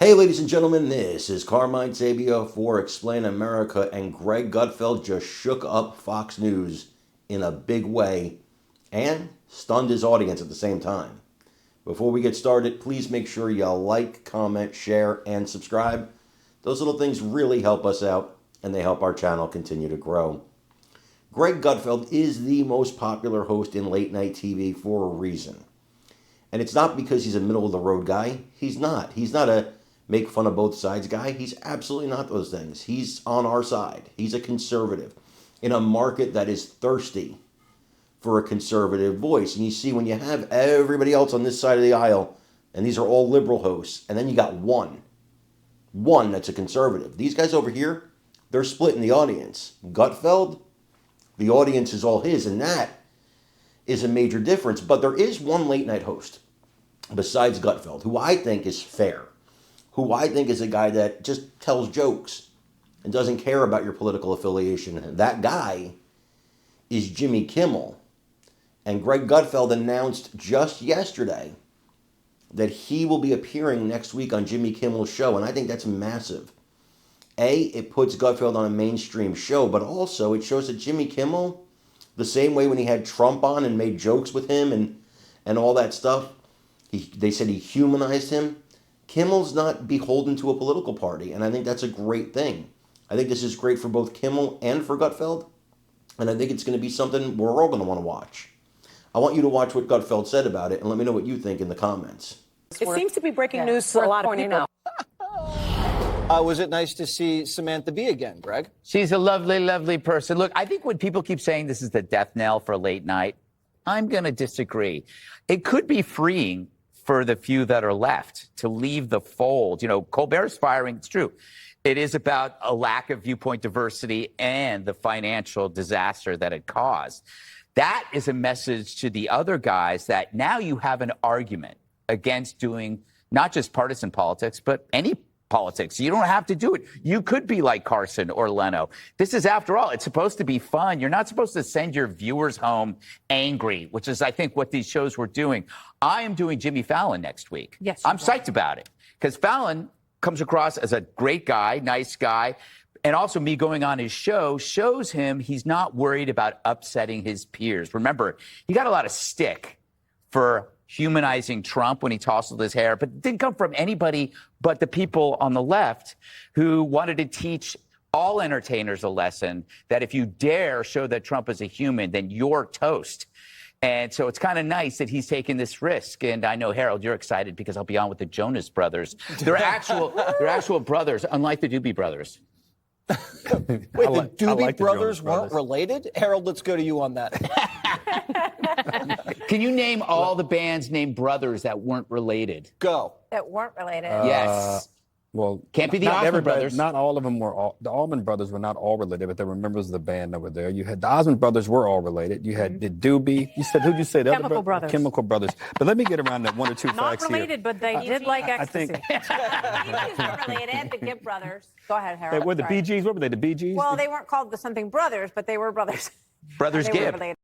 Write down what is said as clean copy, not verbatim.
Hey, ladies and gentlemen, this is Carmine Sabia for Explain America, and Greg Gutfeld just shook up Fox News in a big way and stunned his audience at the same time. Before we get started, please make sure you like, comment, share, and subscribe. Those little things really help us out, and they help our channel continue to grow. Greg Gutfeld is the most popular host in late night TV for a reason. And it's not because he's a middle-of-the-road guy. He's not. He's not a make fun of both sides guy. He's absolutely not those things. He's on our side. He's a conservative in a market that is thirsty for a conservative voice. And you see, when you have everybody else on this side of the aisle, and these are all liberal hosts, and then you got one that's a conservative. These guys over here, they're splitting the audience. Gutfeld, the audience is all his, and that is a major difference. But there is one late night host besides Gutfeld who I think is fair, who I think is a guy that just tells jokes and doesn't care about your political affiliation. And that guy is Jimmy Kimmel. And Greg Gutfeld announced just yesterday that he will be appearing next week on Jimmy Kimmel's show, and I think that's massive. It puts Gutfeld on a mainstream show, but also it shows that Jimmy Kimmel, the same way when he had Trump on and made jokes with him and all that stuff, they said he humanized him. Kimmel's not beholden to a political party, and I think that's a great thing. I think this is great for both Kimmel and for Gutfeld, and I think it's going to be something we're all going to want to watch. I want you to watch what Gutfeld said about it, and let me know what you think in the comments. It seems to be breaking news for a lot of people. Was it nice to see Samantha Bee again, Greg? She's a lovely, lovely person. Look, I think when people keep saying this is the death knell for late night, I'm going to disagree. It could be freeing for the few that are left to leave the fold. You know, Colbert's firing, it's true. It is about a lack of viewpoint diversity and the financial disaster that it caused. That is a message to the other guys that now you have an argument against doing not just partisan politics, but any politics. You don't have to do it. You could be like Carson or Leno. This is, after all, it's supposed to be fun. You're not supposed to send your viewers home angry, which is, I think, what these shows were doing. I am doing Jimmy Fallon next week. Yes, I'm psyched about it because Fallon comes across as a great guy, nice guy. And also me going on his show shows him he's not worried about upsetting his peers. Remember, he got a lot of stick for humanizing Trump when he tousled his hair, but it didn't come from anybody but the people on the left who wanted to teach all entertainers a lesson that if you dare show that Trump is a human, then you're toast. And so it's kind of nice that he's taking this risk. And I know, Harold, you're excited because I'll be on with the Jonas Brothers. They're actual brothers, unlike the Doobie Brothers. Wait, the Doobie Brothers weren't related? Harold, let's go to you on that. Can you name all the bands named Brothers that weren't related? Go. That weren't related. Yes. Well, Can't be the not Osmond everybody- Brothers. Not all of them were. The Allman Brothers were not all related, but there were members of the band that were there. You had the Osmond Brothers were all related. You had the Doobie. You said, who'd you say? The Chemical other Brothers. Chemical Brothers. But let me get around that one or two Not facts here. related, but they did like I ecstasy. think. Bee Gees were related, the Gibb brothers. Go ahead, They Harold. were the Sorry. Bee Gees. What were they? The Bee Gees? Well, they weren't called the something brothers, but they were brothers. Brothers They were Gibb. related.